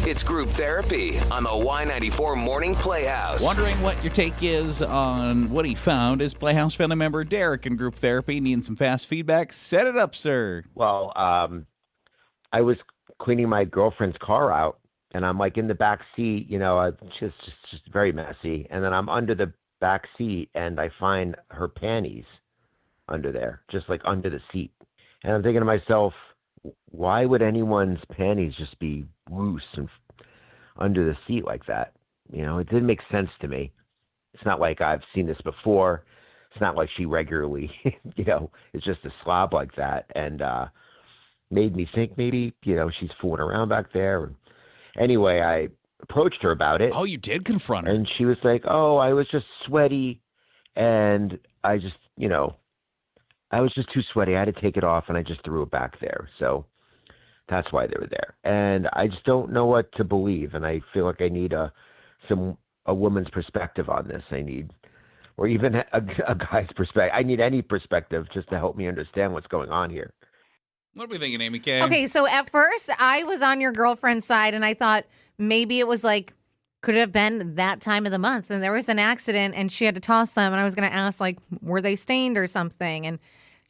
It's group therapy on the Y94 Morning Playhouse. Wondering what your take is on what he found. His Playhouse family member Derek in group therapy needing some fast feedback. Set it up, sir. Well, I was cleaning my girlfriend's car out, and I'm like in the back seat, just very messy. And then I'm under the back seat, and I find her panties under there, just like under the seat. And I'm thinking to myself, why would anyone's panties just be loose and under the seat like that? It didn't make sense to me. It's not like I've seen this before. It's not like she regularly, is just a slob like that. And made me think maybe, she's fooling around back there. Anyway, I approached her about it. Oh, you did confront her? And she was like, oh, I was just sweaty. And I just, I was just too sweaty. I had to take it off, and I just threw it back there. So that's why they were there. And I just don't know what to believe. And I feel like I need a woman's perspective on this. Or even a guy's perspective. I need any perspective just to help me understand what's going on here. What are we thinking, Amy Kay? Okay, so at first I was on your girlfriend's side, and I thought maybe it was like, could it have been that time of the month and there was an accident and she had to toss them, and I was going to ask, like, were they stained or something? And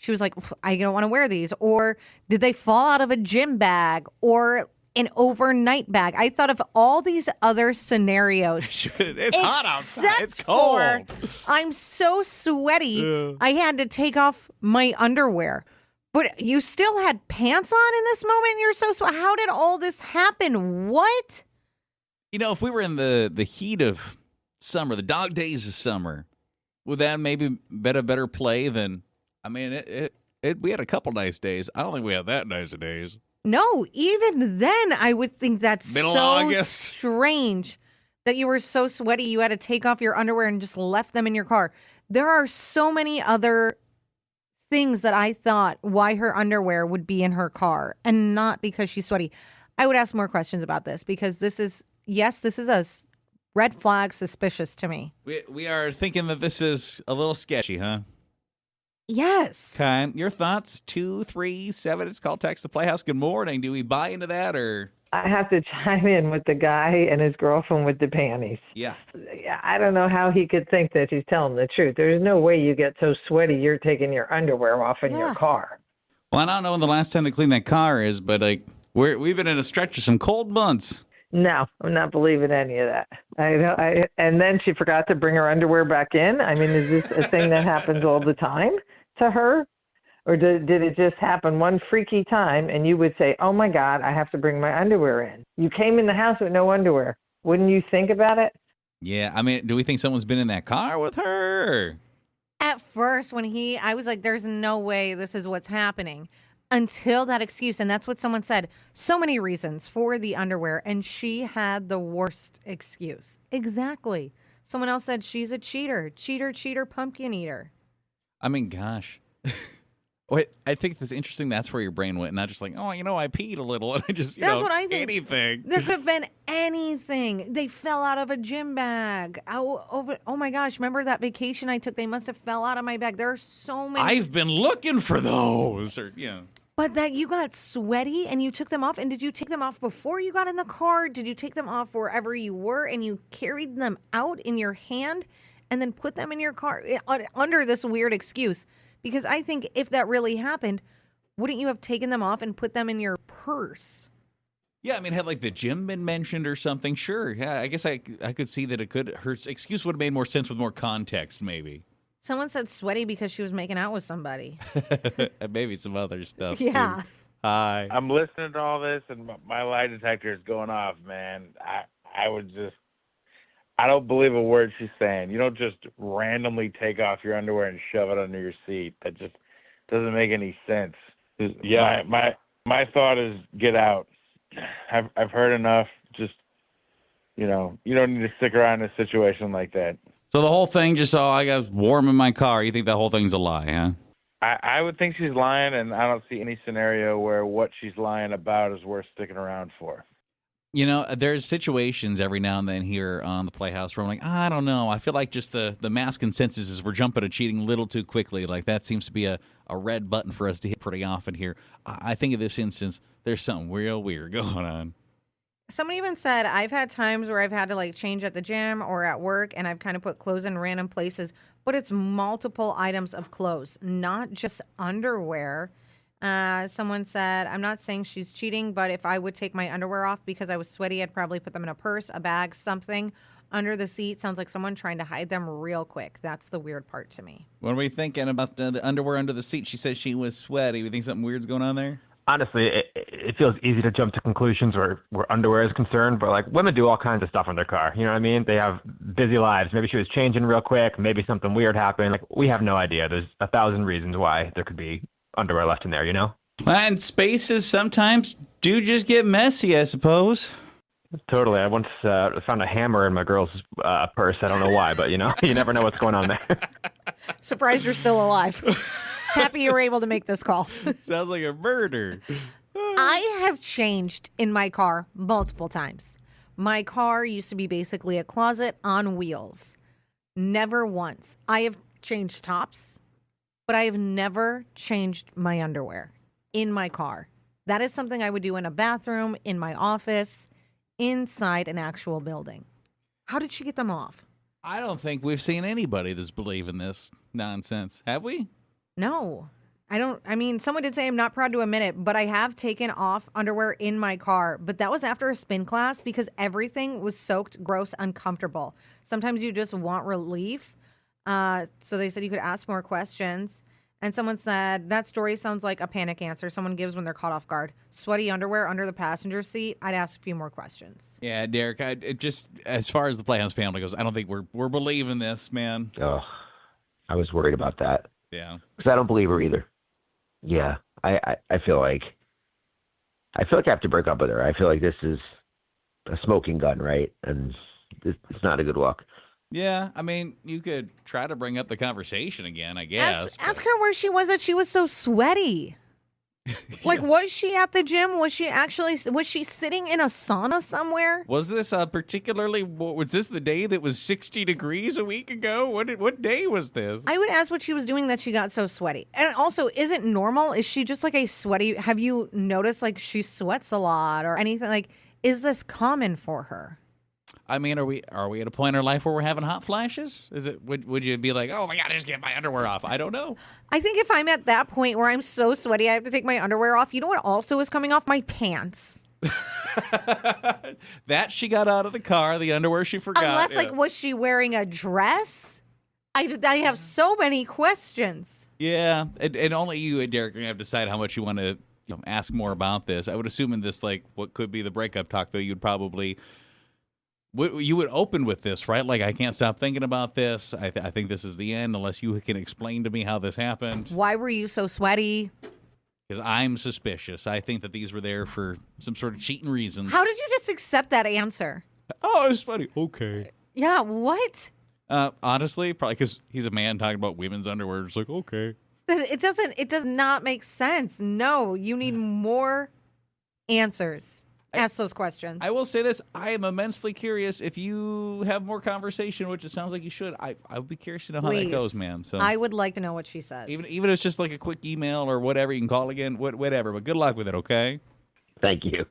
she was like, I don't want to wear these. Or did they fall out of a gym bag or an overnight bag? I thought of all these other scenarios. It's hot outside. It's cold. I'm so sweaty, I had to take off my underwear. But you still had pants on in this moment? You're so sweaty. How did all this happen? What? If we were in the heat of summer, the dog days of summer, would that maybe been a better play than... we had a couple nice days. I don't think we had that nice of days. No, even then, I would think that's so strange that you were so sweaty you had to take off your underwear and just left them in your car. There are so many other things that I thought why her underwear would be in her car and not because she's sweaty. I would ask more questions about this because this is a red flag suspicious to me. We are thinking that this is a little sketchy, huh? Yes. Okay. Your thoughts? 237. It's called Text the Playhouse. Good morning. Do we buy into that or? I have to chime in with the guy and his girlfriend with the panties. Yeah. I don't know how he could think that she's telling the truth. There's no way you get so sweaty you're taking your underwear off in your car. Well, I don't know when the last time to clean that car is, but we've been in a stretch of some cold months. No, I'm not believing any of that. And then she forgot to bring her underwear back in. I mean, is this a thing that happens all the time to her? Or did it just happen one freaky time and you would say, oh, my God, I have to bring my underwear in? You came in the house with no underwear. Wouldn't you think about it? Yeah. I mean, do we think someone's been in that car with her? At first, I was like, there's no way this is what's happening until that excuse. And that's what someone said. So many reasons for the underwear. And she had the worst excuse. Exactly. Someone else said she's a cheater, pumpkin eater. I mean, gosh. Wait, I think that's interesting. That's where your brain went, not just like, I peed a little, and I just, that's what I think. Anything. There could have been anything. They fell out of a gym bag. Oh my gosh! Remember that vacation I took? They must have fell out of my bag. There are so many. I've been looking for those, But that you got sweaty and you took them off. And did you take them off before you got in the car? Did you take them off wherever you were and you carried them out in your hand and then put them in your car under this weird excuse? Because I think if that really happened, wouldn't you have taken them off and put them in your purse? Yeah, I mean, had like the gym been mentioned or something? Sure. Yeah, I guess I could see that it could. Her excuse would have made more sense with more context, maybe. Someone said sweaty because she was making out with somebody. And maybe some other stuff. Yeah. Too. Hi. I'm listening to all this, and my lie detector is going off, man. I don't believe a word she's saying. You don't just randomly take off your underwear and shove it under your seat. That just doesn't make any sense. Yeah, my thought is get out. I've heard enough. Just, you don't need to stick around in a situation like that. So the whole thing just, I got warm in my car. You think that whole thing's a lie, huh? I would think she's lying, and I don't see any scenario where what she's lying about is worth sticking around for. There's situations every now and then here on the Playhouse where I'm like, I don't know. I feel like just the mass consensus is we're jumping to cheating a little too quickly. Like that seems to be a red button for us to hit pretty often here. I think in this instance, there's something real weird going on. Someone even said, I've had times where I've had to like change at the gym or at work, and I've kind of put clothes in random places, but it's multiple items of clothes, not just underwear. Someone said, I'm not saying she's cheating, but if I would take my underwear off because I was sweaty, I'd probably put them in a purse, a bag, something under the seat. Sounds like someone trying to hide them real quick. That's the weird part to me. What are we thinking about the underwear under the seat? She said she was sweaty. We think something weird's going on there? Honestly, it feels easy to jump to conclusions where underwear is concerned, but like women do all kinds of stuff in their car. You know what I mean? They have busy lives. Maybe she was changing real quick. Maybe something weird happened. Like we have no idea. There's 1,000 reasons why there could be underwear left in there, you know? And spaces sometimes do just get messy, I suppose. Totally. I once found a hammer in my girl's purse. I don't know why, but you know, you never know what's going on there. Surprised you're still alive. Happy you were able to make this call. Sounds like a murder. I have changed in my car multiple times. My car used to be basically a closet on wheels. Never once. I have changed tops, but I have never changed my underwear in my car. That is something I would do in a bathroom, in my office, inside an actual building. How did she get them off? I don't think we've seen anybody that's believing this nonsense. Have we? No, I don't. I mean, someone did say I'm not proud to admit it, but I have taken off underwear in my car. But that was after a spin class because everything was soaked, gross, uncomfortable. Sometimes you just want relief. So they said you could ask more questions. And someone said, that story sounds like a panic answer someone gives when they're caught off guard. Sweaty underwear under the passenger seat. I'd ask a few more questions. Yeah, Derek, it just as far as the Playhouse family goes, I don't think we're believing this, man. Oh, I was worried about that. Yeah. Because I don't believe her either. Yeah, I feel like I have to break up with her. I feel like this is a smoking gun, right? And it's not a good look. Yeah, I mean, you could try to bring up the conversation again, I guess. Ask her where she was that she was so sweaty. Like, was she at the gym? Was she sitting in a sauna somewhere? Was this was this the day that was 60 degrees a week ago? What day was this? I would ask what she was doing that she got so sweaty. And also, is it normal? Is she just like a sweaty? Have you noticed like she sweats a lot or anything? Like, is this common for her? I mean, are we at a point in our life where we're having hot flashes? Is it would you be like, oh my God, I just get my underwear off? I don't know. I think if I'm at that point where I'm so sweaty I have to take my underwear off, you know what also is coming off? My pants. That she got out of the car, the underwear she forgot. Unless, like, was she wearing a dress? I have so many questions. Yeah, and only you and Derek are going to have to decide how much you want to ask more about this. I would assume in this, like, what could be the breakup talk, though, you'd probably... You would open with this, right? Like, I can't stop thinking about this. I think this is the end unless you can explain to me how this happened. Why were you so sweaty? Because I'm suspicious. I think that these were there for some sort of cheating reasons. How did you just accept that answer? Oh, it was funny. Okay. Yeah, what? Honestly, probably because he's a man talking about women's underwear. It's like, okay. It does not make sense. No, you need more answers. Ask those questions. I will say this. I am immensely curious if you have more conversation, which it sounds like you should. I would be curious to know how that goes, man. So I would like to know what she says. Even if it's just like a quick email or whatever, you can call again, whatever. But good luck with it, okay? Thank you.